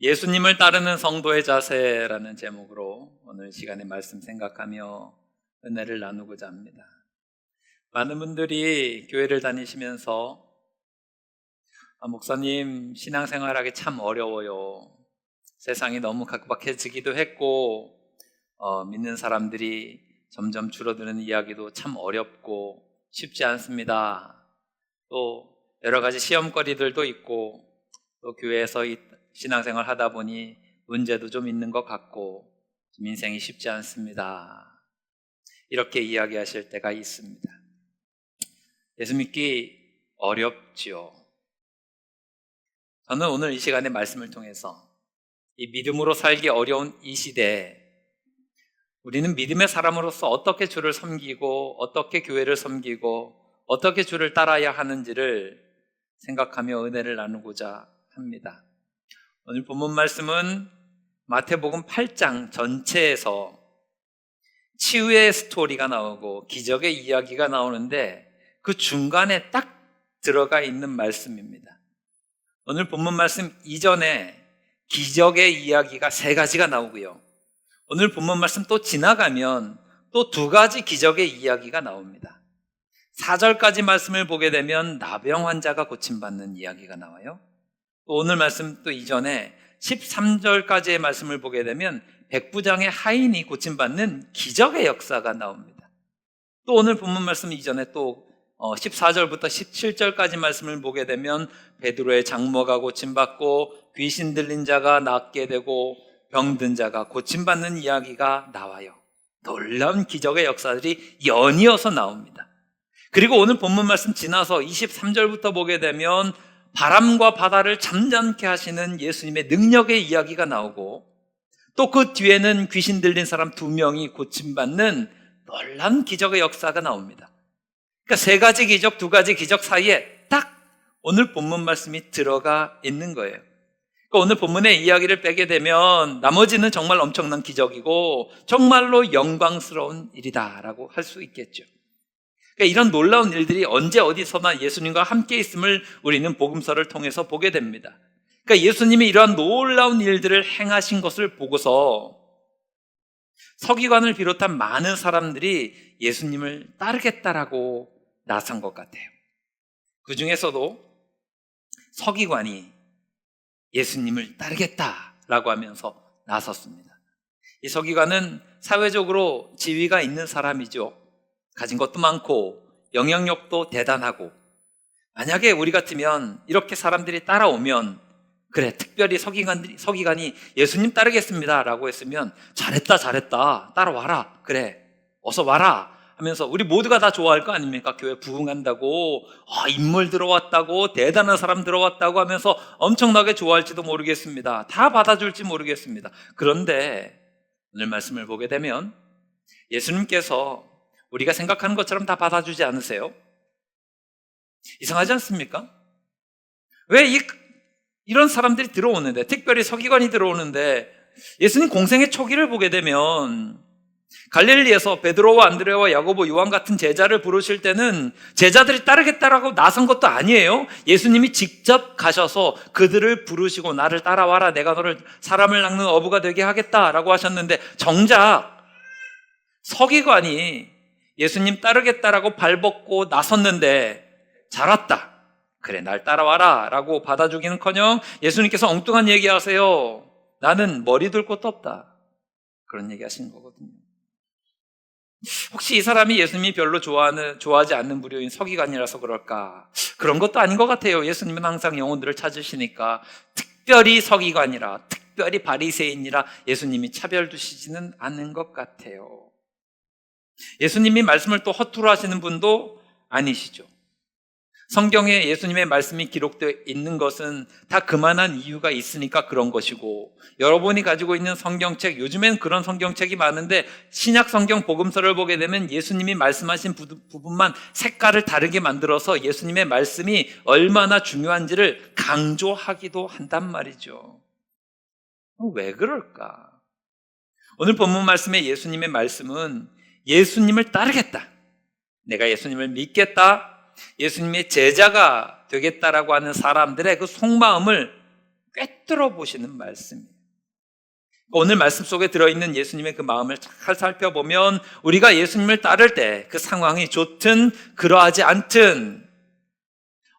예수님을 따르는 성도의 자세라는 제목으로 오늘 시간에 말씀 생각하며 은혜를 나누고자 합니다. 많은 분들이 교회를 다니시면서 목사님 신앙생활하기 참 어려워요. 세상이 너무 각박해지기도 했고 믿는 사람들이 점점 줄어드는 이야기도 참 어렵고 쉽지 않습니다. 또 여러 가지 시험거리들도 있고 또 교회에서 신앙생활 하다 보니 문제도 좀 있는 것 같고 좀 인생이 쉽지 않습니다. 이렇게 이야기하실 때가 있습니다. 예수 믿기 어렵지요. 저는 오늘 이 시간에 말씀을 통해서 이 믿음으로 살기 어려운 이 시대에 우리는 믿음의 사람으로서 어떻게 주를 섬기고 어떻게 교회를 섬기고 어떻게 주를 따라야 하는지를 생각하며 은혜를 나누고자 합니다. 오늘 본문 말씀은 마태복음 8장 전체에서 치유의 스토리가 나오고 기적의 이야기가 나오는데 그 중간에 딱 들어가 있는 말씀입니다. 오늘 본문 말씀 이전에 기적의 이야기가 3가지가 나오고요. 오늘 본문 말씀 또 지나가면 또 2가지 기적의 이야기가 나옵니다. 4절까지 말씀을 보게 되면 나병 환자가 고침받는 이야기가 나와요. 또 오늘 말씀 또 이전에 13절까지의 말씀을 보게 되면 백부장의 하인이 고침받는 기적의 역사가 나옵니다. 또 오늘 본문 말씀 이전에 또 14절부터 17절까지 말씀을 보게 되면 베드로의 장모가 고침받고 귀신 들린 자가 낫게 되고 병든 자가 고침받는 이야기가 나와요. 놀라운 기적의 역사들이 연이어서 나옵니다. 그리고 오늘 본문 말씀 지나서 23절부터 보게 되면 바람과 바다를 잠잠케 하시는 예수님의 능력의 이야기가 나오고 또 그 뒤에는 귀신 들린 사람 2명이 고침받는 놀라운 기적의 역사가 나옵니다. 그러니까 3가지 기적, 2가지 기적 사이에 딱 오늘 본문 말씀이 들어가 있는 거예요. 그러니까 오늘 본문의 이야기를 빼게 되면 나머지는 정말 엄청난 기적이고 정말로 영광스러운 일이다라고 할 수 있겠죠. 그러니까 이런 놀라운 일들이 언제 어디서나 예수님과 함께 있음을 우리는 복음서를 통해서 보게 됩니다. 그러니까 예수님이 이러한 놀라운 일들을 행하신 것을 보고서 서기관을 비롯한 많은 사람들이 예수님을 따르겠다라고 나선 것 같아요. 그 중에서도 서기관이 예수님을 따르겠다라고 하면서 나섰습니다. 이 서기관은 사회적으로 지위가 있는 사람이죠. 가진 것도 많고 영향력도 대단하고 만약에 우리 같으면 이렇게 사람들이 따라오면 그래 특별히 서기관이 예수님 따르겠습니다 라고 했으면 잘했다 따라와라 그래 어서 와라 하면서 우리 모두가 다 좋아할 거 아닙니까? 교회 부흥한다고 인물 들어왔다고 대단한 사람 들어왔다고 하면서 엄청나게 좋아할지도 모르겠습니다. 다 받아줄지 모르겠습니다. 그런데 오늘 말씀을 보게 되면 예수님께서 우리가 생각하는 것처럼 다 받아주지 않으세요? 이상하지 않습니까? 왜 이런 사람들이 들어오는데 특별히 서기관이 들어오는데 예수님 공생의 초기를 보게 되면 갈릴리에서 베드로와 안드레와 야고보 요한 같은 제자를 부르실 때는 제자들이 따르겠다라고 나선 것도 아니에요. 예수님이 직접 가셔서 그들을 부르시고 나를 따라와라 내가 너를 사람을 낚는 어부가 되게 하겠다라고 하셨는데 정작 서기관이 예수님 따르겠다라고 발벗고 나섰는데 잘 왔다 그래 날 따라와라 라고 받아주기는커녕 예수님께서 엉뚱한 얘기하세요. 나는 머리 둘 곳도 없다 그런 얘기 하시는 거거든요. 혹시 이 사람이 예수님이 별로 좋아하지 않는 부류인 서기관이라서 그럴까? 그런 것도 아닌 것 같아요. 예수님은 항상 영혼들을 찾으시니까 특별히 서기관이라 특별히 바리새인이라 예수님이 차별 두시지는 않은 것 같아요. 예수님이 말씀을 또 허투루 하시는 분도 아니시죠. 성경에 예수님의 말씀이 기록되어 있는 것은 다 그만한 이유가 있으니까 그런 것이고 여러분이 가지고 있는 성경책, 요즘엔 그런 성경책이 많은데 신약 성경 복음서를 보게 되면 예수님이 말씀하신 부분만 색깔을 다르게 만들어서 예수님의 말씀이 얼마나 중요한지를 강조하기도 한단 말이죠. 왜 그럴까? 오늘 본문 말씀의 예수님의 말씀은 예수님을 따르겠다, 내가 예수님을 믿겠다, 예수님의 제자가 되겠다라고 하는 사람들의 그 속마음을 꿰뚫어 보시는 말씀이에요. 오늘 말씀 속에 들어있는 예수님의 그 마음을 잘 살펴보면 우리가 예수님을 따를 때 그 상황이 좋든 그러하지 않든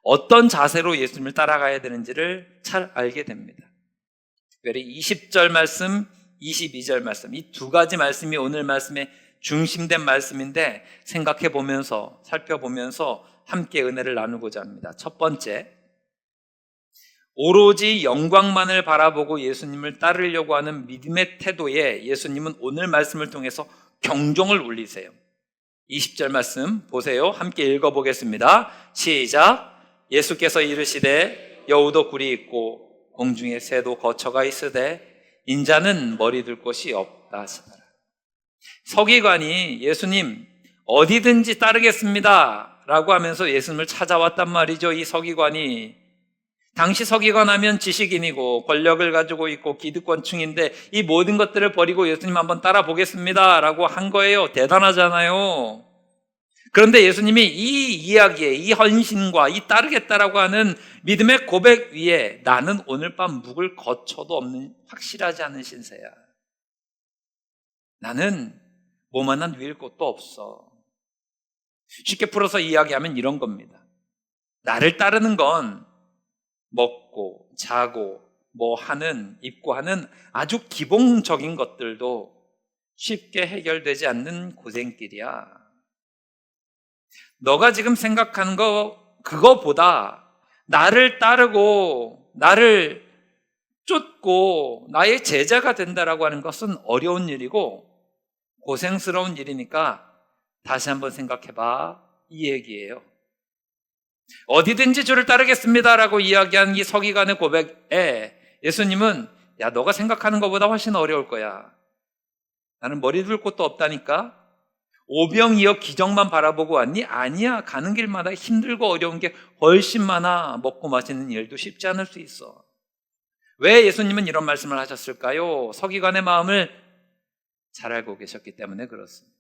어떤 자세로 예수님을 따라가야 되는지를 잘 알게 됩니다. 특별히 20절 말씀, 22절 말씀, 이 두 가지 말씀이 오늘 말씀의 중심된 말씀인데 생각해 보면서 살펴보면서 함께 은혜를 나누고자 합니다. 첫 번째, 오로지 영광만을 바라보고 예수님을 따르려고 하는 믿음의 태도에 예수님은 오늘 말씀을 통해서 경종을 울리세요. 20절 말씀 보세요. 함께 읽어보겠습니다. 시작. 예수께서 이르시되 여우도 굴이 있고 공중에 새도 거처가 있으되 인자는 머리 둘 곳이 없다 하시더라. 서기관이 예수님 어디든지 따르겠습니다 라고 하면서 예수님을 찾아왔단 말이죠. 이 서기관이 당시 서기관 하면 지식인이고 권력을 가지고 있고 기득권층인데 이 모든 것들을 버리고 예수님 한번 따라 보겠습니다 라고 한 거예요. 대단하잖아요. 그런데 예수님이 이 이야기에 이 헌신과 이 따르겠다라고 하는 믿음의 고백 위에 나는 오늘 밤 묵을 거처도 없는 확실하지 않은 신세야. 나는 몸 하나 누일 곳도 없어. 쉽게 풀어서 이야기하면 이런 겁니다. 나를 따르는 건 먹고 자고 뭐 하는 입고 하는 아주 기본적인 것들도 쉽게 해결되지 않는 고생길이야. 너가 지금 생각하는 그거보다 나를 따르고 나를 쫓고 나의 제자가 된다라고 하는 것은 어려운 일이고 고생스러운 일이니까 다시 한번 생각해봐 이 얘기예요. 어디든지 주를 따르겠습니다라고 이야기한 이 서기관의 고백에 예수님은 야 너가 생각하는 것보다 훨씬 어려울 거야. 나는 머리 둘 곳도 없다니까. 오병이어 기적만 바라보고 왔니? 아니야. 가는 길마다 힘들고 어려운 게 훨씬 많아. 먹고 마시는 일도 쉽지 않을 수 있어. 왜 예수님은 이런 말씀을 하셨을까요? 서기관의 마음을 잘 알고 계셨기 때문에 그렇습니다.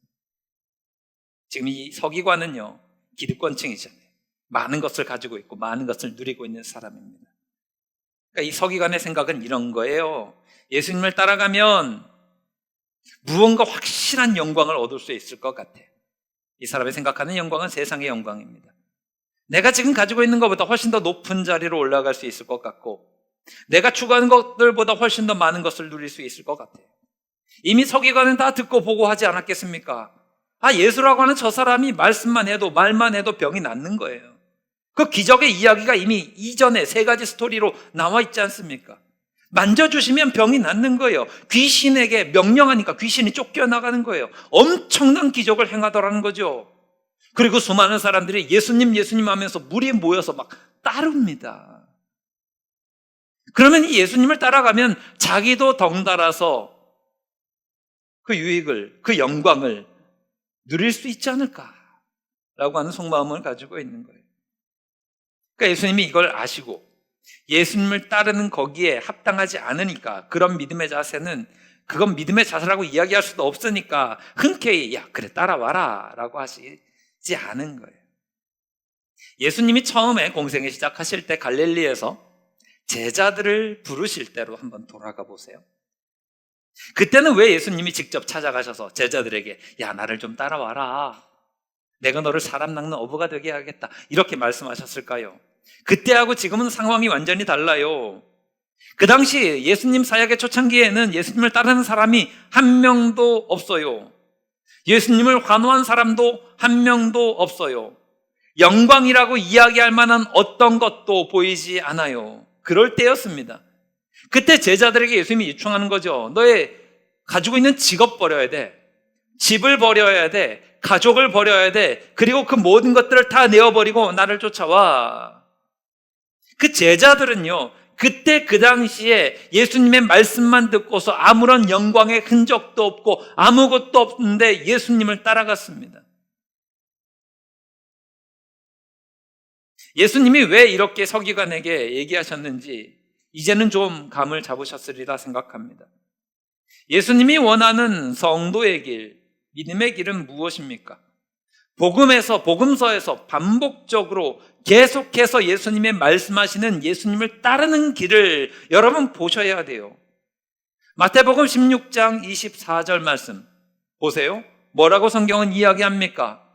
지금 이 서기관은요 기득권층이잖아요. 많은 것을 가지고 있고 많은 것을 누리고 있는 사람입니다. 그러니까 이 서기관의 생각은 이런 거예요. 예수님을 따라가면 무언가 확실한 영광을 얻을 수 있을 것 같아. 이 사람이 생각하는 영광은 세상의 영광입니다. 내가 지금 가지고 있는 것보다 훨씬 더 높은 자리로 올라갈 수 있을 것 같고 내가 추구하는 것들보다 훨씬 더 많은 것을 누릴 수 있을 것 같아요. 이미 서기관은 다 듣고 보고 하지 않았겠습니까? 예수라고 하는 저 사람이 말씀만 해도 말만 해도 병이 낫는 거예요. 그 기적의 이야기가 이미 이전에 세 가지 스토리로 나와 있지 않습니까? 만져주시면 병이 낫는 거예요. 귀신에게 명령하니까 귀신이 쫓겨나가는 거예요. 엄청난 기적을 행하더라는 거죠. 그리고 수많은 사람들이 예수님 예수님 하면서 물이 모여서 막 따릅니다. 그러면 이 예수님을 따라가면 자기도 덩달아서 그 유익을, 그 영광을 누릴 수 있지 않을까라고 하는 속마음을 가지고 있는 거예요. 그러니까 예수님이 이걸 아시고 예수님을 따르는 거기에 합당하지 않으니까 그런 믿음의 자세는 그건 믿음의 자세라고 이야기할 수도 없으니까 흔쾌히 야 그래 따라와라 라고 하시지 않은 거예요. 예수님이 처음에 공생을 시작하실 때 갈릴리에서 제자들을 부르실 때로 한번 돌아가 보세요. 그때는 왜 예수님이 직접 찾아가셔서 제자들에게 야 나를 좀 따라와라 내가 너를 사람 낚는 어부가 되게 하겠다 이렇게 말씀하셨을까요? 그때하고 지금은 상황이 완전히 달라요. 그 당시 예수님 사역의 초창기에는 예수님을 따르는 사람이 한 명도 없어요. 예수님을 환호한 사람도 한 명도 없어요. 영광이라고 이야기할 만한 어떤 것도 보이지 않아요. 그럴 때였습니다. 그때 제자들에게 예수님이 요청하는 거죠. 너의 가지고 있는 직업 버려야 돼. 집을 버려야 돼. 가족을 버려야 돼. 그리고 그 모든 것들을 다 내어버리고 나를 쫓아와. 그 제자들은요, 그때 그 당시에 예수님의 말씀만 듣고서 아무런 영광의 흔적도 없고 아무것도 없는데 예수님을 따라갔습니다. 예수님이 왜 이렇게 서기관에게 얘기하셨는지 이제는 좀 감을 잡으셨으리라 생각합니다. 예수님이 원하는 성도의 길, 믿음의 길은 무엇입니까? 복음서에서 반복적으로 계속해서 예수님의 말씀하시는 예수님을 따르는 길을 여러분 보셔야 돼요. 마태복음 16장 24절 말씀 보세요. 뭐라고 성경은 이야기합니까?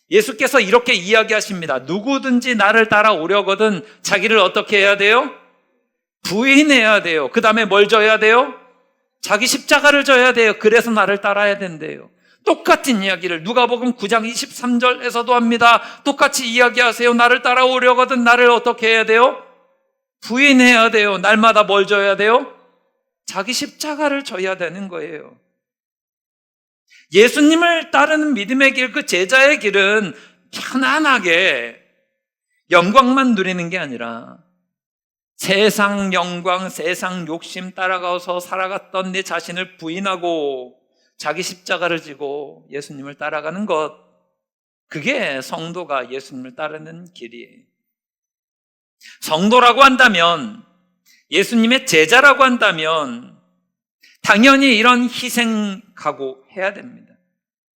예수께서 이렇게 이야기하십니다. 누구든지 나를 따라오려거든 자기를 어떻게 해야 돼요? 부인해야 돼요. 그 다음에 뭘 져야 돼요? 자기 십자가를 져야 돼요. 그래서 나를 따라야 된대요. 똑같은 이야기를 누가복음 9장 23절에서도 합니다. 똑같이 이야기하세요. 나를 따라오려거든 나를 어떻게 해야 돼요? 부인해야 돼요. 날마다 뭘 져야 돼요? 자기 십자가를 져야 되는 거예요. 예수님을 따르는 믿음의 길, 그 제자의 길은 편안하게 영광만 누리는 게 아니라 세상 영광, 세상 욕심 따라가서 살아갔던 내 자신을 부인하고 자기 십자가를 지고 예수님을 따라가는 것, 그게 성도가 예수님을 따르는 길이에요. 성도라고 한다면, 예수님의 제자라고 한다면 당연히 이런 희생 각오해야 됩니다.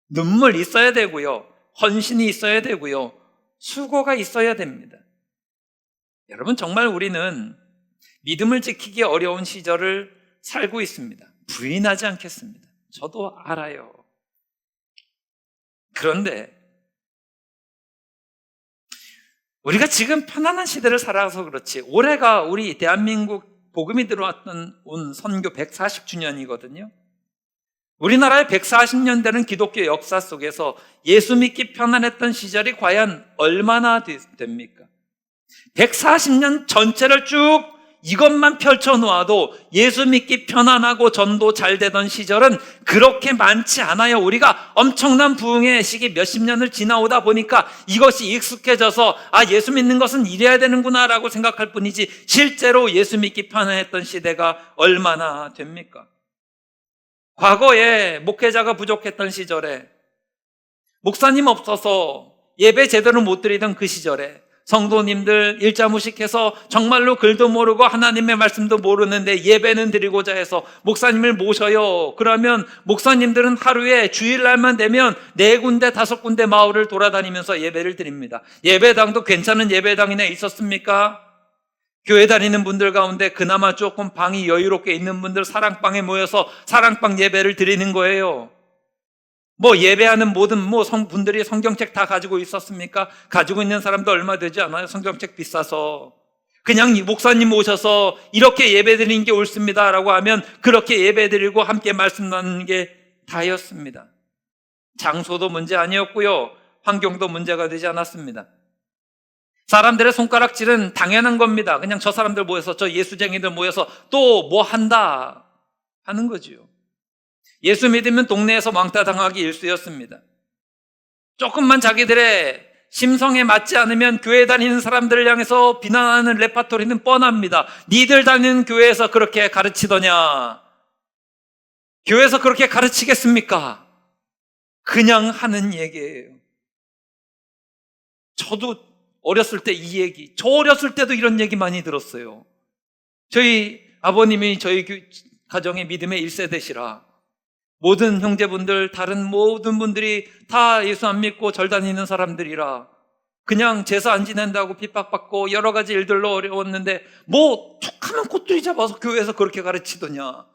눈물 있어야 되고요, 헌신이 있어야 되고요, 수고가 있어야 됩니다. 여러분, 정말 우리는 믿음을 지키기 어려운 시절을 살고 있습니다. 부인하지 않겠습니다. 저도 알아요. 그런데 우리가 지금 편안한 시대를 살아서 그렇지, 올해가 우리 대한민국 복음이 들어왔던 온 선교 140주년이거든요. 우리나라의 140년 되는 기독교 역사 속에서 예수 믿기 편안했던 시절이 과연 얼마나 됩니까? 140년 전체를 쭉 이것만 펼쳐놓아도 예수 믿기 편안하고 전도 잘 되던 시절은 그렇게 많지 않아요. 우리가 엄청난 부흥의 시기 몇십 년을 지나오다 보니까 이것이 익숙해져서 예수 믿는 것은 이래야 되는구나 라고 생각할 뿐이지, 실제로 예수 믿기 편안했던 시대가 얼마나 됩니까? 과거에 목회자가 부족했던 시절에, 목사님 없어서 예배 제대로 못 드리던 그 시절에 성도님들 일자무식해서 정말로 글도 모르고 하나님의 말씀도 모르는데 예배는 드리고자 해서 목사님을 모셔요. 그러면 목사님들은 하루에 주일날만 되면 4군데 5군데 마을을 돌아다니면서 예배를 드립니다. 예배당도 괜찮은 예배당이나 있었습니까? 교회 다니는 분들 가운데 그나마 조금 방이 여유롭게 있는 분들 사랑방에 모여서 사랑방 예배를 드리는 거예요. 예배하는 모든 분들이 성경책 다 가지고 있었습니까? 가지고 있는 사람도 얼마 되지 않아요. 성경책 비싸서. 그냥 목사님 오셔서 이렇게 예배 드리는 게 옳습니다 라고 하면 그렇게 예배 드리고 함께 말씀 나누는 게 다였습니다. 장소도 문제 아니었고요, 환경도 문제가 되지 않았습니다. 사람들의 손가락질은 당연한 겁니다. 그냥 저 사람들 모여서, 저 예수쟁이들 모여서 또 뭐 한다 하는 거지요. 예수 믿으면 동네에서 왕따 당하기 일쑤였습니다. 조금만 자기들의 심성에 맞지 않으면 교회 다니는 사람들을 향해서 비난하는 레파토리는 뻔합니다. 니들 다니는 교회에서 그렇게 가르치더냐? 교회에서 그렇게 가르치겠습니까? 그냥 하는 얘기예요. 저도 어렸을 때 이 얘기, 저 어렸을 때도 이런 얘기 많이 들었어요. 저희 아버님이 저희 가정의 믿음의 1세대시라 모든 형제분들, 다른 모든 분들이 다 예수 안 믿고 절 다니는 사람들이라 그냥 제사 안 지낸다고 핍박받고 여러 가지 일들로 어려웠는데 툭하면 꼬투리 잡아서 교회에서 그렇게 가르치더냐?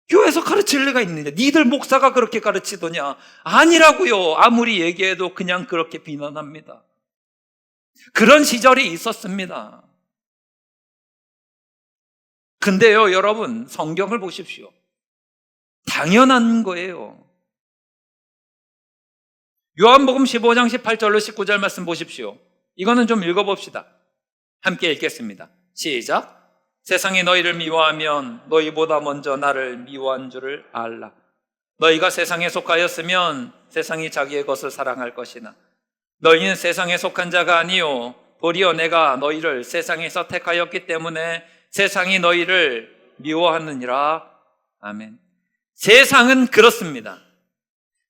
교회에서 가르칠 리가 있느냐? 니들 목사가 그렇게 가르치더냐? 아니라고요. 아무리 얘기해도 그냥 그렇게 비난합니다. 그런 시절이 있었습니다. 근데요, 여러분, 성경을 보십시오. 당연한 거예요. 요한복음 15장 18절로 19절 말씀 보십시오. 이거는 좀 읽어봅시다. 함께 읽겠습니다. 시작. 세상이 너희를 미워하면 너희보다 먼저 나를 미워한 줄을 알라. 너희가 세상에 속하였으면 세상이 자기의 것을 사랑할 것이나 너희는 세상에 속한 자가 아니요 도리어 내가 너희를 세상에서 택하였기 때문에 세상이 너희를 미워하느니라. 아멘. 세상은 그렇습니다.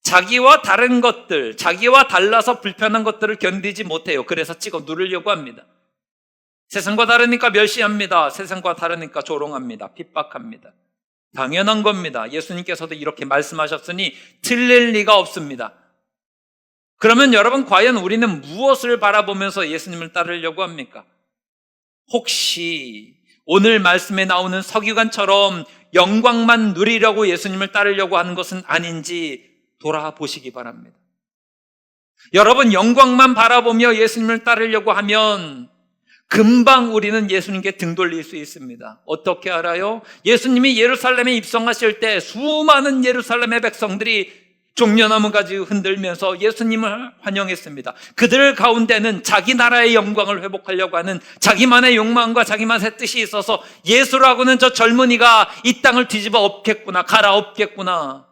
자기와 다른 것들, 자기와 달라서 불편한 것들을 견디지 못해요. 그래서 찍어 누르려고 합니다. 세상과 다르니까 멸시합니다. 세상과 다르니까 조롱합니다. 핍박합니다. 당연한 겁니다. 예수님께서도 이렇게 말씀하셨으니 틀릴 리가 없습니다. 그러면 여러분, 과연 우리는 무엇을 바라보면서 예수님을 따르려고 합니까? 혹시 오늘 말씀에 나오는 서기관처럼 영광만 누리려고 예수님을 따르려고 하는 것은 아닌지 돌아보시기 바랍니다. 여러분, 영광만 바라보며 예수님을 따르려고 하면 금방 우리는 예수님께 등 돌릴 수 있습니다. 어떻게 알아요? 예수님이 예루살렘에 입성하실 때 수많은 예루살렘의 백성들이 종려나무 가지 흔들면서 예수님을 환영했습니다. 그들 가운데는 자기 나라의 영광을 회복하려고 하는 자기만의 욕망과 자기만의 뜻이 있어서 예수라고는 저 젊은이가 이 땅을 뒤집어 엎겠구나, 갈아엎겠구나,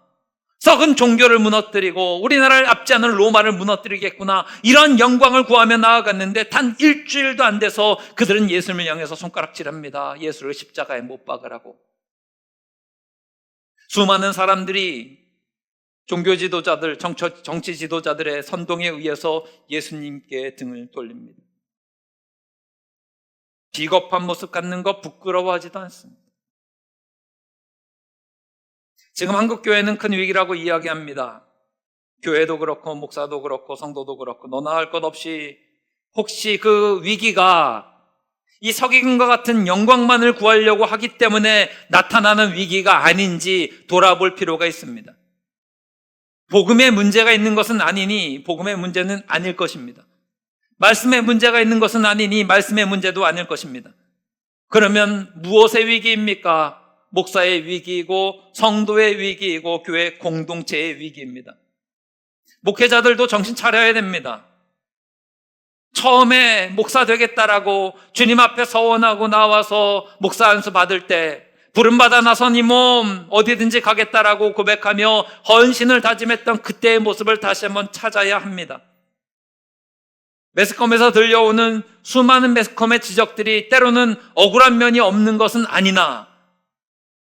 썩은 종교를 무너뜨리고 우리나라를 압제하는 로마를 무너뜨리겠구나, 이런 영광을 구하며 나아갔는데 단 일주일도 안 돼서 그들은 예수님을 향해서 손가락질합니다. 예수를 십자가에 못 박으라고. 수많은 사람들이 종교 지도자들, 정치 지도자들의 선동에 의해서 예수님께 등을 돌립니다. 비겁한 모습 갖는 거 부끄러워하지도 않습니다. 지금 한국교회는 큰 위기라고 이야기합니다. 교회도 그렇고 목사도 그렇고 성도도 그렇고 너나 할 것 없이 혹시 그 위기가 이 서기관과 같은 영광만을 구하려고 하기 때문에 나타나는 위기가 아닌지 돌아볼 필요가 있습니다. 복음에 문제가 있는 것은 아니니 복음의 문제는 아닐 것입니다. 말씀에 문제가 있는 것은 아니니 말씀의 문제도 아닐 것입니다. 그러면 무엇의 위기입니까? 목사의 위기이고 성도의 위기이고 교회 공동체의 위기입니다. 목회자들도 정신 차려야 됩니다. 처음에 목사 되겠다라고 주님 앞에 서원하고 나와서 목사 안수 받을 때 부름받아 나선 이 몸 어디든지 가겠다라고 고백하며 헌신을 다짐했던 그때의 모습을 다시 한번 찾아야 합니다. 매스컴에서 들려오는 수많은 매스컴의 지적들이 때로는 억울한 면이 없는 것은 아니나,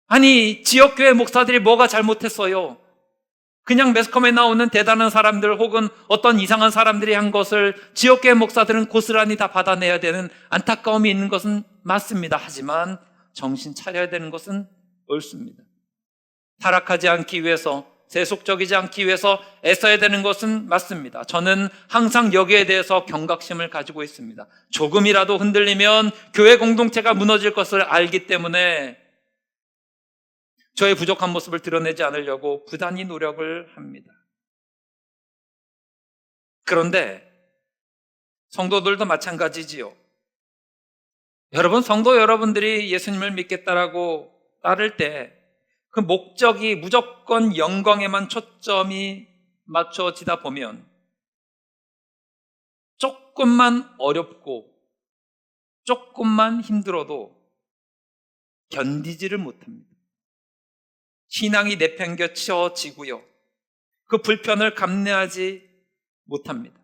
아니 지역교회 목사들이 뭐가 잘못했어요? 그냥 매스컴에 나오는 대단한 사람들 혹은 어떤 이상한 사람들이 한 것을 지역교회 목사들은 고스란히 다 받아내야 되는 안타까움이 있는 것은 맞습니다. 하지만 정신 차려야 되는 것은 옳습니다. 타락하지 않기 위해서, 세속적이지 않기 위해서 애써야 되는 것은 맞습니다. 저는 항상 여기에 대해서 경각심을 가지고 있습니다. 조금이라도 흔들리면 교회 공동체가 무너질 것을 알기 때문에 저의 부족한 모습을 드러내지 않으려고 부단히 노력을 합니다. 그런데 성도들도 마찬가지지요. 여러분, 성도 여러분들이 예수님을 믿겠다라고 따를 때 그 목적이 무조건 영광에만 초점이 맞춰지다 보면 조금만 어렵고 조금만 힘들어도 견디지를 못합니다. 신앙이 내팽겨쳐지고요. 그 불편을 감내하지 못합니다.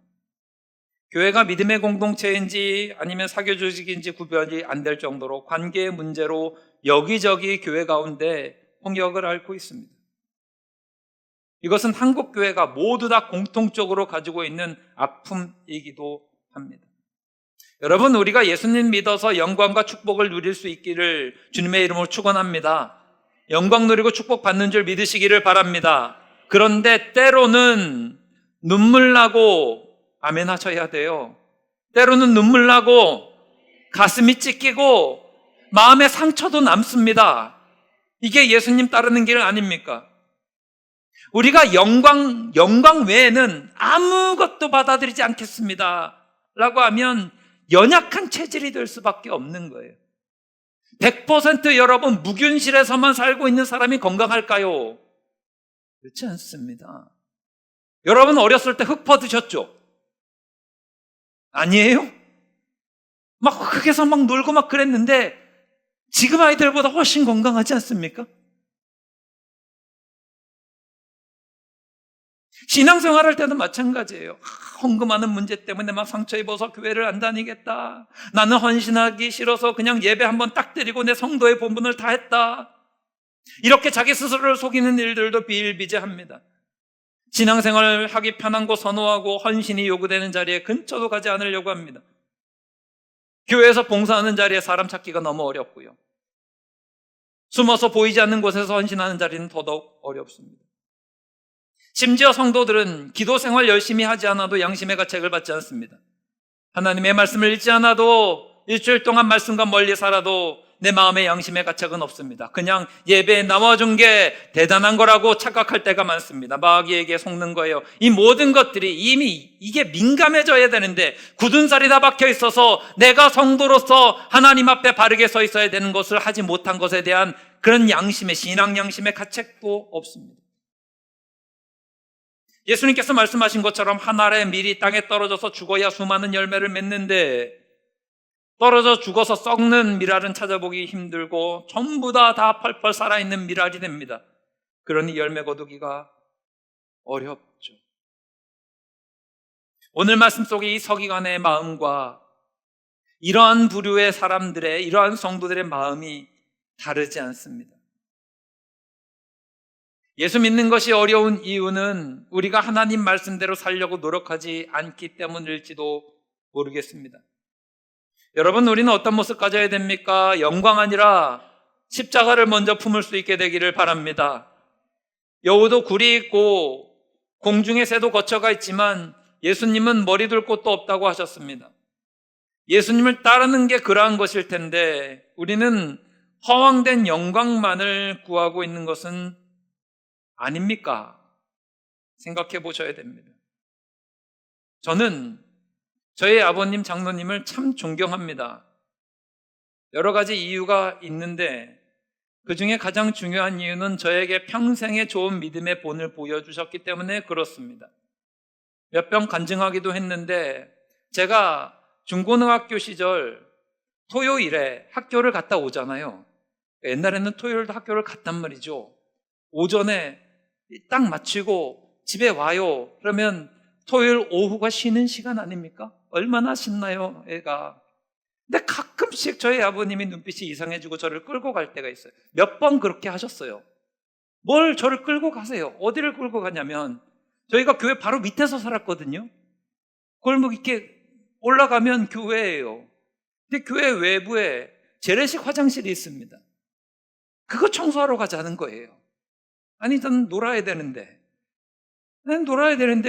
교회가 믿음의 공동체인지 아니면 사교 조직인지 구별이 안 될 정도로 관계의 문제로 여기저기 교회 가운데 홍역을 앓고 있습니다. 이것은 한국 교회가 모두 다 공통적으로 가지고 있는 아픔이기도 합니다. 여러분, 우리가 예수님 믿어서 영광과 축복을 누릴 수 있기를 주님의 이름으로 축원합니다. 영광 누리고 축복 받는 줄 믿으시기를 바랍니다. 그런데 때로는 눈물 나고 아멘 하셔야 돼요. 때로는 눈물 나고 가슴이 찢기고 마음의 상처도 남습니다. 이게 예수님 따르는 길 아닙니까? 우리가 영광 외에는 아무것도 받아들이지 않겠습니다 라고 하면 연약한 체질이 될 수밖에 없는 거예요. 100% 여러분 무균실에서만 살고 있는 사람이 건강할까요? 그렇지 않습니다. 여러분 어렸을 때 흙 퍼드셨죠? 아니에요? 막 흙에서 막 놀고 막 그랬는데 지금 아이들보다 훨씬 건강하지 않습니까? 신앙생활 할 때도 마찬가지예요. 헌금하는 문제 때문에 막 상처 입어서 교회를 안 다니겠다. 나는 헌신하기 싫어서 그냥 예배 한번 딱 드리고 내 성도의 본분을 다 했다. 이렇게 자기 스스로를 속이는 일들도 비일비재합니다. 신앙생활을 하기 편한 거 선호하고 헌신이 요구되는 자리에 근처도 가지 않으려고 합니다. 교회에서 봉사하는 자리에 사람 찾기가 너무 어렵고요. 숨어서 보이지 않는 곳에서 헌신하는 자리는 더더욱 어렵습니다. 심지어 성도들은 기도 생활 열심히 하지 않아도 양심의 가책을 받지 않습니다. 하나님의 말씀을 읽지 않아도 일주일 동안 말씀과 멀리 살아도 내 마음에 양심의 가책은 없습니다. 그냥 예배에 나와준 게 대단한 거라고 착각할 때가 많습니다. 마귀에게 속는 거예요. 이 모든 것들이 이미 이게 민감해져야 되는데 굳은 살이 다 박혀 있어서 내가 성도로서 하나님 앞에 바르게 서 있어야 되는 것을 하지 못한 것에 대한 그런 양심의, 신앙 양심의 가책도 없습니다. 예수님께서 말씀하신 것처럼 한 알의 밀이 땅에 떨어져서 죽어야 수많은 열매를 맺는데 떨어져 죽어서 썩는 밀알은 찾아보기 힘들고 전부 다 펄펄 살아있는 밀알이 됩니다. 그러니 열매 거두기가 어렵죠. 오늘 말씀 속에 이 서기관의 마음과 이러한 부류의 사람들의, 이러한 성도들의 마음이 다르지 않습니다. 예수 믿는 것이 어려운 이유는 우리가 하나님 말씀대로 살려고 노력하지 않기 때문일지도 모르겠습니다. 여러분, 우리는 어떤 모습 가져야 됩니까? 영광 아니라 십자가를 먼저 품을 수 있게 되기를 바랍니다. 여우도 굴이 있고 공중의 새도 거처가 있지만 예수님은 머리 둘 곳도 없다고 하셨습니다. 예수님을 따르는 게 그러한 것일 텐데 우리는 허황된 영광만을 구하고 있는 것은 아닙니까? 생각해 보셔야 됩니다. 저는 저희 아버님, 장로님을 참 존경합니다. 여러 가지 이유가 있는데 그 중에 가장 중요한 이유는 저에게 평생의 좋은 믿음의 본을 보여주셨기 때문에 그렇습니다. 몇 번 간증하기도 했는데 제가 중고등학교 시절 토요일에 학교를 갔다 오잖아요. 옛날에는 토요일도 학교를 갔단 말이죠. 오전에 딱 마치고 집에 와요. 그러면 토요일 오후가 쉬는 시간 아닙니까? 얼마나 신나요, 애가. 근데 가끔씩 저희 아버님이 눈빛이 이상해지고 저를 끌고 갈 때가 있어요. 몇 번 그렇게 하셨어요. 뭘 저를 끌고 가세요? 어디를 끌고 가냐면 저희가 교회 바로 밑에서 살았거든요. 골목 이렇게 올라가면 교회예요. 근데 교회 외부에 재래식 화장실이 있습니다. 그거 청소하러 가자는 거예요. 아니, 저는 놀아야 되는데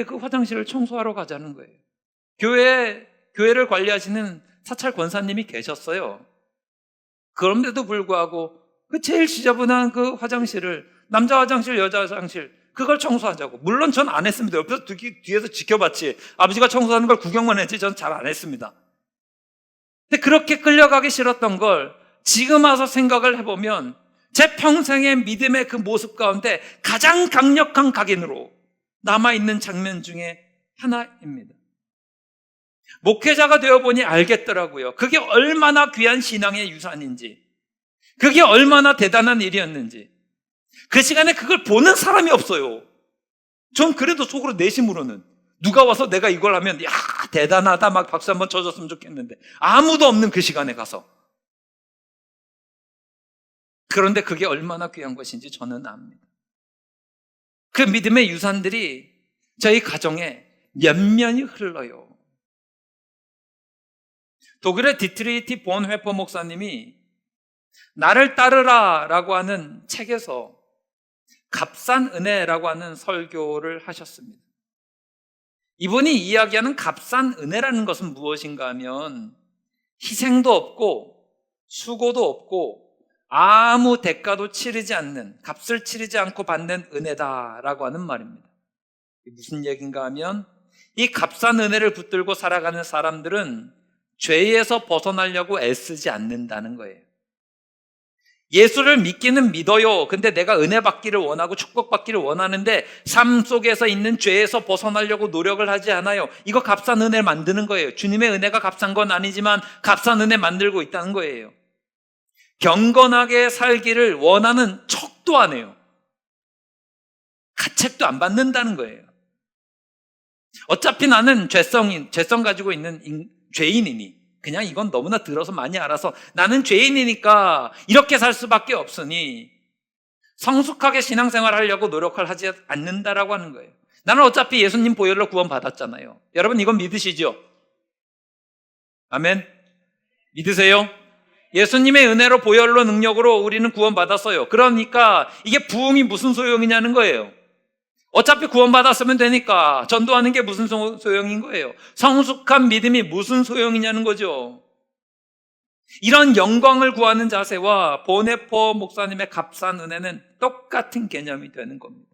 그 화장실을 청소하러 가자는 거예요. 교회를 관리하시는 사찰 권사님이 계셨어요. 그런데도 불구하고 그 제일 지저분한 그 화장실을, 남자 화장실, 여자 화장실, 그걸 청소하자고. 물론 전 안 했습니다. 옆에서 뒤에서 지켜봤지. 아버지가 청소하는 걸 구경만 했지 전 잘 안 했습니다. 근데 그렇게 끌려가기 싫었던 걸 지금 와서 생각을 해보면 제 평생의 믿음의 그 모습 가운데 가장 강력한 각인으로 남아있는 장면 중에 하나입니다. 목회자가 되어보니 알겠더라고요. 그게 얼마나 귀한 신앙의 유산인지, 그게 얼마나 대단한 일이었는지. 그 시간에 그걸 보는 사람이 없어요. 전 그래도 속으로 내심으로는 누가 와서 내가 이걸 하면 야 대단하다 막 박수 한번 쳐줬으면 좋겠는데 아무도 없는 그 시간에 가서. 그런데 그게 얼마나 귀한 것인지 저는 압니다. 그 믿음의 유산들이 저희 가정에 면면이 흘러요. 독일의 디트리히 본회퍼 목사님이 나를 따르라 라고 하는 책에서 값싼 은혜라고 하는 설교를 하셨습니다. 이분이 이야기하는 값싼 은혜라는 것은 무엇인가 하면 희생도 없고 수고도 없고 아무 대가도 치르지 않는, 값을 치르지 않고 받는 은혜다라고 하는 말입니다. 무슨 얘기인가 하면 이 값싼 은혜를 붙들고 살아가는 사람들은 죄에서 벗어나려고 애쓰지 않는다는 거예요. 예수를 믿기는 믿어요. 근데 내가 은혜 받기를 원하고 축복받기를 원하는데 삶 속에서 있는 죄에서 벗어나려고 노력을 하지 않아요. 이거 값싼 은혜를 만드는 거예요. 주님의 은혜가 값싼 건 아니지만 값싼 은혜 만들고 있다는 거예요. 경건하게 살기를 원하는 척도 안 해요. 가책도 안 받는다는 거예요. 어차피 나는 죄성 가지고 있는 죄인이니 그냥 이건 너무나 들어서 많이 알아서 나는 죄인이니까 이렇게 살 수밖에 없으니 성숙하게 신앙생활 하려고 노력을 하지 않는다라고 하는 거예요. 나는 어차피 예수님 보혈로 구원 받았잖아요. 여러분 이건 믿으시죠? 아멘. 믿으세요? 예수님의 은혜로 보혈로 능력으로 우리는 구원 받았어요. 그러니까 이게 부흥이 무슨 소용이냐는 거예요. 어차피 구원받았으면 되니까 전도하는 게 무슨 소용인 거예요? 성숙한 믿음이 무슨 소용이냐는 거죠. 이런 영광을 구하는 자세와 보네포 목사님의 값싼 은혜는 똑같은 개념이 되는 겁니다.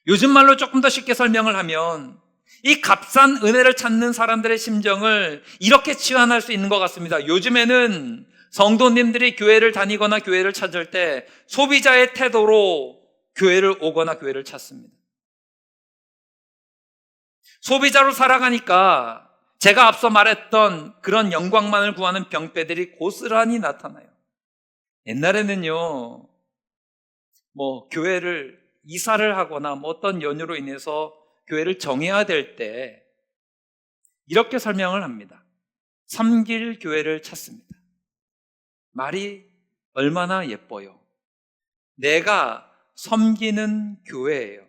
요즘 말로 조금 더 쉽게 설명을 하면 이 값싼 은혜를 찾는 사람들의 심정을 이렇게 치환할 수 있는 것 같습니다. 요즘에는 성도님들이 교회를 다니거나 교회를 찾을 때 소비자의 태도로 교회를 오거나 교회를 찾습니다. 소비자로 살아가니까 제가 앞서 말했던 그런 영광만을 구하는 병폐들이 고스란히 나타나요. 옛날에는요, 교회를 이사를 하거나 어떤 연유로 인해서 교회를 정해야 될 때 이렇게 설명을 합니다. 섬길 교회를 찾습니다. 말이 얼마나 예뻐요. 내가 섬기는 교회예요.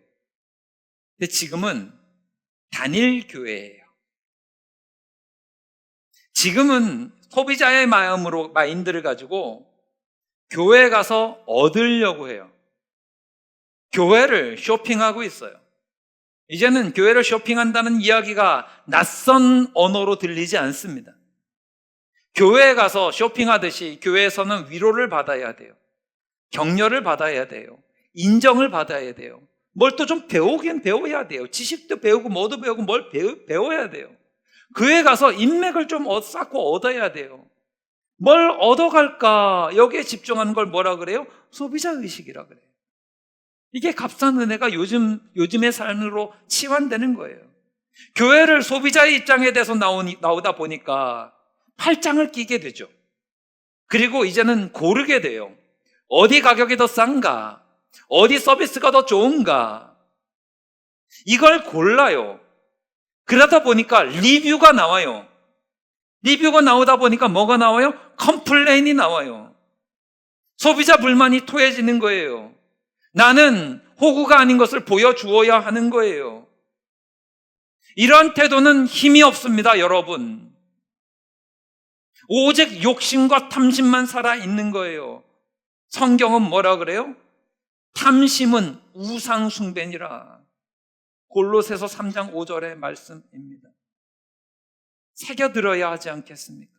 근데 지금은 단일 교회예요. 지금은 소비자의 마인드를 가지고 교회에 가서 얻으려고 해요. 교회를 쇼핑하고 있어요. 이제는 교회를 쇼핑한다는 이야기가 낯선 언어로 들리지 않습니다. 교회에 가서 쇼핑하듯이 교회에서는 위로를 받아야 돼요. 격려를 받아야 돼요. 인정을 받아야 돼요. 뭘 또 좀 배우긴 배워야 돼요. 지식도 배우고 뭐도 배우고 뭘 배워야 돼요. 교회에 가서 인맥을 좀 쌓고 얻어야 돼요. 뭘 얻어갈까? 여기에 집중하는 걸 뭐라 그래요? 소비자의식이라 그래요. 이게 값싼 은혜가 요즘의 삶으로 치환되는 거예요. 교회를 소비자의 입장에 대해서 나오다 보니까 팔짱을 끼게 되죠. 그리고 이제는 고르게 돼요. 어디 가격이 더 싼가? 어디 서비스가 더 좋은가? 이걸 골라요. 그러다 보니까 리뷰가 나와요. 리뷰가 나오다 보니까 뭐가 나와요? 컴플레인이 나와요. 소비자 불만이 토해지는 거예요. 나는 호구가 아닌 것을 보여주어야 하는 거예요. 이런 태도는 힘이 없습니다, 여러분. 오직 욕심과 탐심만 살아있는 거예요. 성경은 뭐라 그래요? 탐심은 우상숭배니라. 골로새서 3장 5절의 말씀입니다. 새겨들어야 하지 않겠습니까?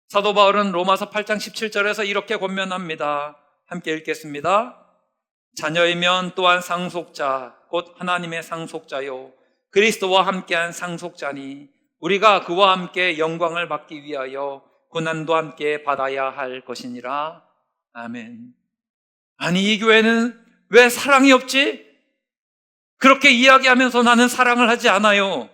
사도 바울은 로마서 8장 17절에서 이렇게 권면합니다. 함께 읽겠습니다. 자녀이면 또한 상속자, 곧 하나님의 상속자요 그리스도와 함께한 상속자니 우리가 그와 함께 영광을 받기 위하여 고난도 함께 받아야 할 것이니라. 아멘. 아니, 이 교회는 왜 사랑이 없지? 그렇게 이야기하면서 나는 사랑을 하지 않아요.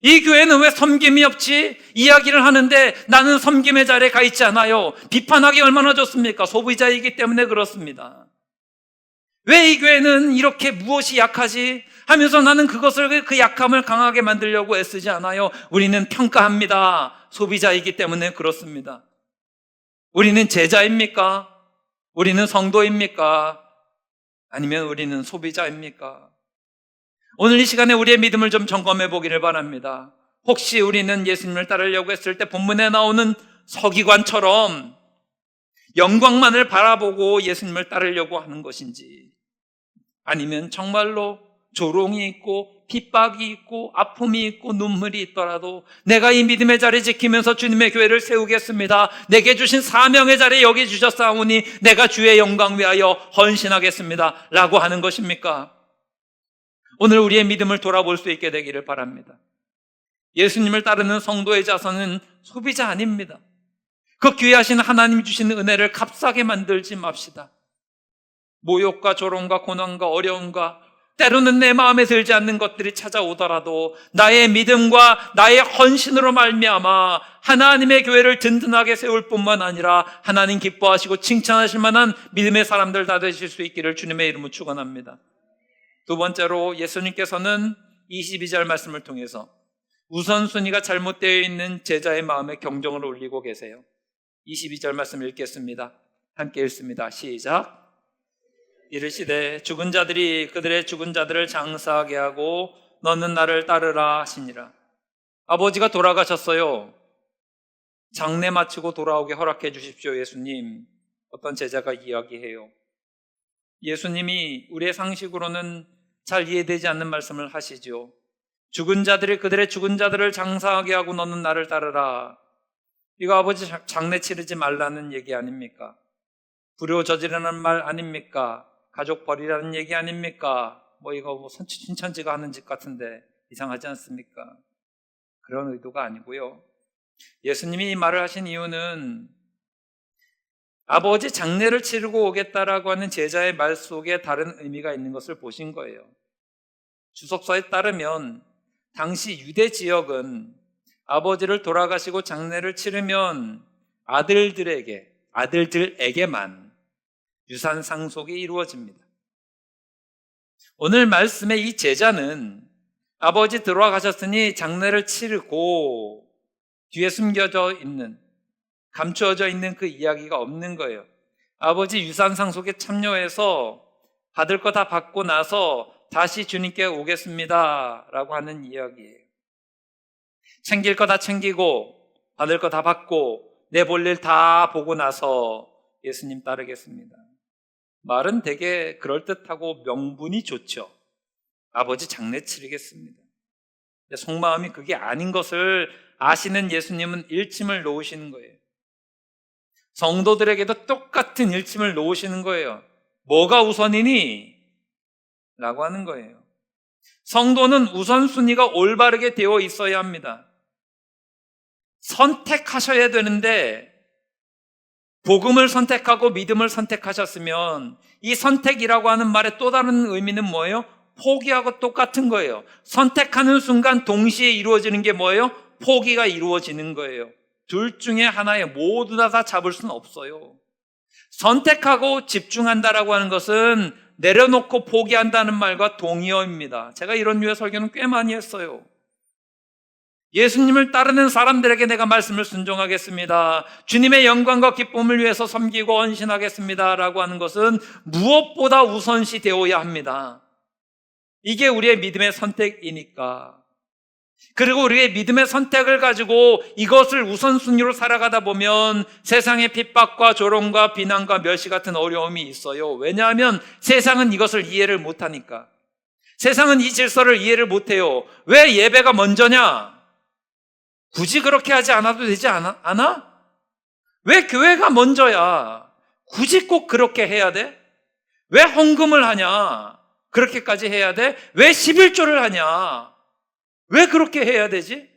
이 교회는 왜 섬김이 없지? 이야기를 하는데 나는 섬김의 자리에 가 있지 않아요. 비판하기 얼마나 좋습니까? 소비자이기 때문에 그렇습니다. 왜 이 교회는 이렇게 무엇이 약하지? 하면서 나는 그 약함을 강하게 만들려고 애쓰지 않아요. 우리는 평가합니다. 소비자이기 때문에 그렇습니다. 우리는 제자입니까? 우리는 성도입니까? 아니면 우리는 소비자입니까? 오늘 이 시간에 우리의 믿음을 좀 점검해 보기를 바랍니다. 혹시 우리는 예수님을 따르려고 했을 때 본문에 나오는 서기관처럼 영광만을 바라보고 예수님을 따르려고 하는 것인지, 아니면 정말로 조롱이 있고 핍박이 있고 아픔이 있고 눈물이 있더라도 내가 이 믿음의 자리 지키면서 주님의 교회를 세우겠습니다. 내게 주신 사명의 자리 여기 주셨사오니 내가 주의 영광 위하여 헌신하겠습니다 라고 하는 것입니까? 오늘 우리의 믿음을 돌아볼 수 있게 되기를 바랍니다. 예수님을 따르는 성도의 자손은 소비자 아닙니다. 그 귀하신 하나님 주신 은혜를 값싸게 만들지 맙시다. 모욕과 조롱과 고난과 어려움과 때로는 내 마음에 들지 않는 것들이 찾아오더라도 나의 믿음과 나의 헌신으로 말미암아 하나님의 교회를 든든하게 세울 뿐만 아니라 하나님 기뻐하시고 칭찬하실 만한 믿음의 사람들 다 되실 수 있기를 주님의 이름으로 축원합니다. 두 번째로 예수님께서는 22절 말씀을 통해서 우선순위가 잘못되어 있는 제자의 마음에 경종을 울리고 계세요. 22절 말씀 읽겠습니다. 함께 읽습니다. 시작. 이르시되 죽은 자들이 그들의 죽은 자들을 장사하게 하고 너는 나를 따르라 하시니라. 아버지가 돌아가셨어요. 장례 마치고 돌아오게 허락해 주십시오, 예수님. 어떤 제자가 이야기해요. 예수님이 우리의 상식으로는 잘 이해되지 않는 말씀을 하시죠. 죽은 자들이 그들의 죽은 자들을 장사하게 하고 너는 나를 따르라. 이거 아버지 장례 치르지 말라는 얘기 아닙니까? 불효 저지르는 말 아닙니까? 가족 버리라는 얘기 아닙니까? 이거 신천지가 하는 짓 같은데 이상하지 않습니까? 그런 의도가 아니고요. 예수님이 이 말을 하신 이유는 아버지 장례를 치르고 오겠다라고 하는 제자의 말 속에 다른 의미가 있는 것을 보신 거예요. 주석서에 따르면 당시 유대 지역은 아버지를 돌아가시고 장례를 치르면 아들들에게만 유산 상속이 이루어집니다. 오늘 말씀의 이 제자는 아버지 돌아가셨으니 장례를 치르고 뒤에 감추어져 있는 그 이야기가 없는 거예요. 아버지 유산 상속에 참여해서 받을 거 다 받고 나서 다시 주님께 오겠습니다 라고 하는 이야기예요. 챙길 거 다 챙기고 받을 거 다 받고 내 볼 일 다 보고 나서 예수님 따르겠습니다. 말은 되게 그럴듯하고 명분이 좋죠. 아버지 장례 치르겠습니다. 속마음이 그게 아닌 것을 아시는 예수님은 일침을 놓으시는 거예요. 성도들에게도 똑같은 일침을 놓으시는 거예요. 뭐가 우선이니? 라고 하는 거예요. 성도는 우선순위가 올바르게 되어 있어야 합니다. 선택하셔야 되는데 복음을 선택하고 믿음을 선택하셨으면 이 선택이라고 하는 말의 또 다른 의미는 뭐예요? 포기하고 똑같은 거예요. 선택하는 순간 동시에 이루어지는 게 뭐예요? 포기가 이루어지는 거예요. 둘 중에 하나에 모두 다 잡을 수는 없어요. 선택하고 집중한다라고 하는 것은 내려놓고 포기한다는 말과 동의어입니다. 제가 이런 류의 설교는 꽤 많이 했어요. 예수님을 따르는 사람들에게 내가 말씀을 순종하겠습니다. 주님의 영광과 기쁨을 위해서 섬기고 헌신하겠습니다 라고 하는 것은 무엇보다 우선시 되어야 합니다. 이게 우리의 믿음의 선택이니까. 그리고 우리의 믿음의 선택을 가지고 이것을 우선순위로 살아가다 보면 세상의 핍박과 조롱과 비난과 멸시 같은 어려움이 있어요. 왜냐하면 세상은 이것을 이해를 못하니까. 세상은 이 질서를 이해를 못해요. 왜 예배가 먼저냐? 굳이 그렇게 하지 않아도 되지 않아? 왜 교회가 먼저야? 굳이 꼭 그렇게 해야 돼? 왜 헌금을 하냐? 그렇게까지 해야 돼? 왜 11조를 하냐? 왜 그렇게 해야 되지?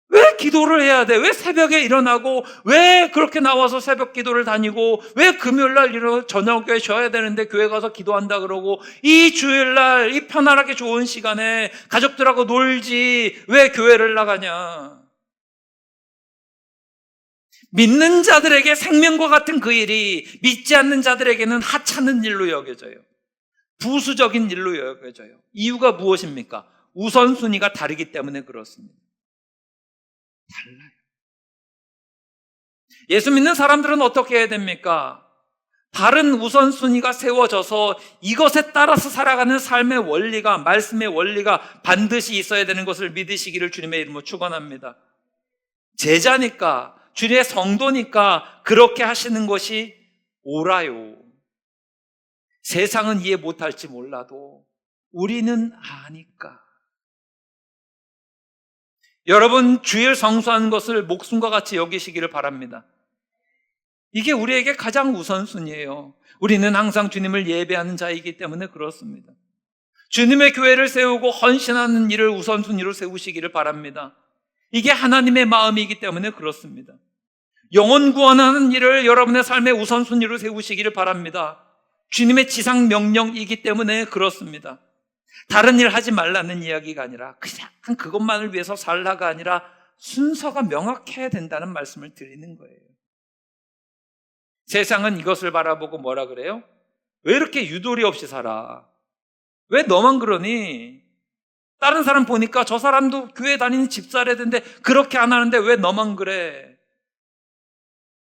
왜 기도를 해야 돼? 왜 새벽에 일어나고 왜 그렇게 나와서 새벽 기도를 다니고 왜 금요일날 저녁에 쉬어야 되는데 교회 가서 기도한다 그러고 이 주일날 이 편안하게 좋은 시간에 가족들하고 놀지 왜 교회를 나가냐? 믿는 자들에게 생명과 같은 그 일이 믿지 않는 자들에게는 하찮은 일로 여겨져요. 부수적인 일로 여겨져요. 이유가 무엇입니까? 우선순위가 다르기 때문에 그렇습니다. 달라요. 예수 믿는 사람들은 어떻게 해야 됩니까? 바른 우선순위가 세워져서 이것에 따라서 살아가는 삶의 원리가, 말씀의 원리가 반드시 있어야 되는 것을 믿으시기를 주님의 이름으로 축원합니다. 제자니까, 주님의 성도니까 그렇게 하시는 것이 옳아요. 세상은 이해 못할지 몰라도 우리는 아니까. 여러분, 주일 성수하는 것을 목숨과 같이 여기시기를 바랍니다. 이게 우리에게 가장 우선순위예요. 우리는 항상 주님을 예배하는 자이기 때문에 그렇습니다. 주님의 교회를 세우고 헌신하는 일을 우선순위로 세우시기를 바랍니다. 이게 하나님의 마음이기 때문에 그렇습니다. 영혼 구원하는 일을 여러분의 삶의 우선순위로 세우시기를 바랍니다. 주님의 지상 명령이기 때문에 그렇습니다. 다른 일 하지 말라는 이야기가 아니라 그냥 그것만을 위해서 살라가 아니라 순서가 명확해야 된다는 말씀을 드리는 거예요. 세상은 이것을 바라보고 뭐라 그래요? 왜 이렇게 유도리 없이 살아? 왜 너만 그러니? 다른 사람 보니까 저 사람도 교회 다니는 집사라던데 그렇게 안 하는데 왜 너만 그래?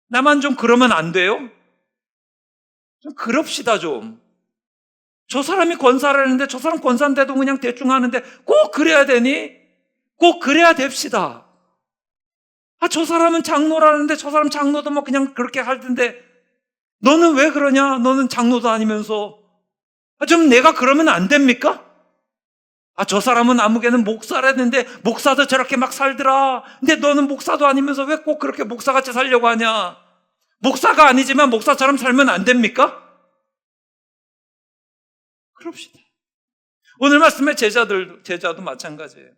나만 좀 그러면 안 돼요? 좀 그럽시다 좀. 저 사람이 권사를 하는데 저 사람 권사인데도 그냥 대충 하는데 꼭 그래야 되니? 꼭 그래야 됩시다. 저 사람은 장로라는데 저 사람 장로도 뭐 그냥 그렇게 할 텐데 너는 왜 그러냐? 너는 장로도 아니면서. 좀 내가 그러면 안 됩니까? 저 사람은 아무개는 목사라는데 목사도 저렇게 막 살더라. 근데 너는 목사도 아니면서 왜 꼭 그렇게 목사같이 살려고 하냐? 목사가 아니지만 목사처럼 살면 안 됩니까? 그럽시다. 오늘 말씀의 제자도 마찬가지예요.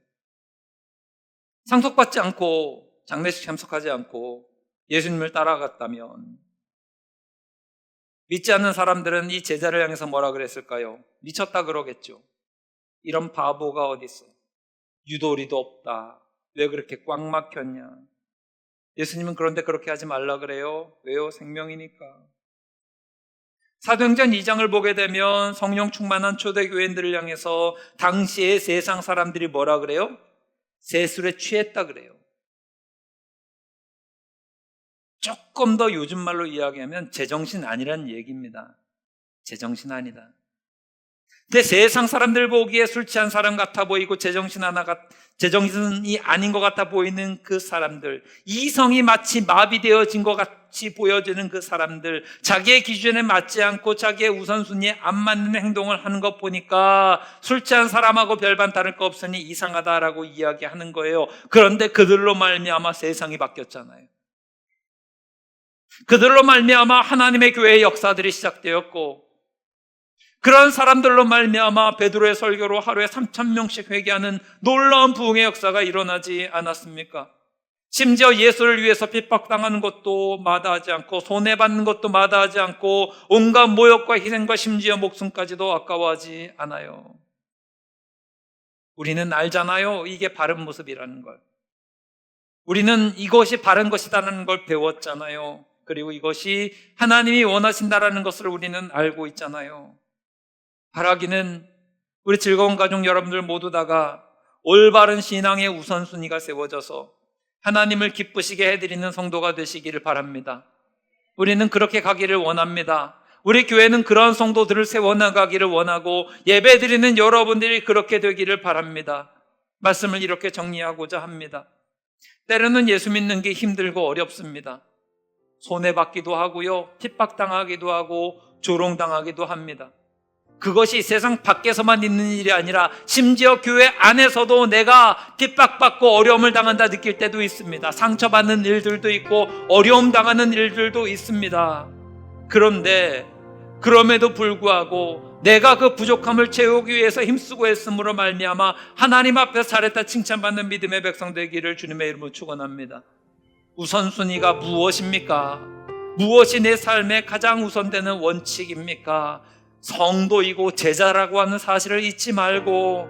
상속받지 않고 장례식 참석하지 않고 예수님을 따라갔다면 믿지 않는 사람들은 이 제자를 향해서 뭐라 그랬을까요? 미쳤다 그러겠죠. 이런 바보가 어디 있어? 유도리도 없다. 왜 그렇게 꽉 막혔냐? 예수님은 그런데 그렇게 하지 말라 그래요. 왜요? 생명이니까. 사도행전 2장을 보게 되면 성령 충만한 초대교인들을 향해서 당시의 세상 사람들이 뭐라 그래요? 세술에 취했다 그래요. 조금 더 요즘 말로 이야기하면 제정신 아니란 얘기입니다. 제정신 아니다. 근데 세상 사람들 보기에 술 취한 사람 같아 보이고 제정신이 아닌 것 같아 보이는 그 사람들, 이성이 마치 마비되어진 것 같이 보여지는 그 사람들, 자기의 기준에 맞지 않고 자기의 우선순위에 안 맞는 행동을 하는 것 보니까 술 취한 사람하고 별반 다를 거 없으니 이상하다라고 이야기하는 거예요. 그런데 그들로 말미암아 세상이 바뀌었잖아요. 그들로 말미암아 하나님의 교회의 역사들이 시작되었고, 그런 사람들로 말미암아 베드로의 설교로 하루에 3,000명씩 회개하는 놀라운 부흥의 역사가 일어나지 않았습니까? 심지어 예수를 위해서 핍박당하는 것도 마다하지 않고 손해받는 것도 마다하지 않고 온갖 모욕과 희생과 심지어 목숨까지도 아까워하지 않아요. 우리는 알잖아요. 이게 바른 모습이라는 걸. 우리는 이것이 바른 것이라는 걸 배웠잖아요. 그리고 이것이 하나님이 원하신다라는 것을 우리는 알고 있잖아요. 바라기는 우리 즐거운 가족 여러분들 모두 다가 올바른 신앙의 우선순위가 세워져서 하나님을 기쁘시게 해드리는 성도가 되시기를 바랍니다. 우리는 그렇게 가기를 원합니다. 우리 교회는 그런 성도들을 세워나가기를 원하고 예배드리는 여러분들이 그렇게 되기를 바랍니다. 말씀을 이렇게 정리하고자 합니다. 때로는 예수 믿는 게 힘들고 어렵습니다. 손해받기도 하고요, 핍박당하기도 하고 조롱당하기도 합니다. 그것이 세상 밖에서만 있는 일이 아니라 심지어 교회 안에서도 내가 핍박받고 어려움을 당한다 느낄 때도 있습니다. 상처받는 일들도 있고 어려움 당하는 일들도 있습니다. 그런데 그럼에도 불구하고 내가 그 부족함을 채우기 위해서 힘쓰고 했음으로 말미암아 하나님 앞에서 잘했다 칭찬받는 믿음의 백성 되기를 주님의 이름으로 축원합니다. 우선순위가 무엇입니까? 무엇이 내 삶에 가장 우선되는 원칙입니까? 성도이고 제자라고 하는 사실을 잊지 말고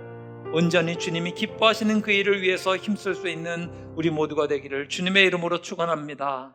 온전히 주님이 기뻐하시는 그 일을 위해서 힘쓸 수 있는 우리 모두가 되기를 주님의 이름으로 축원합니다.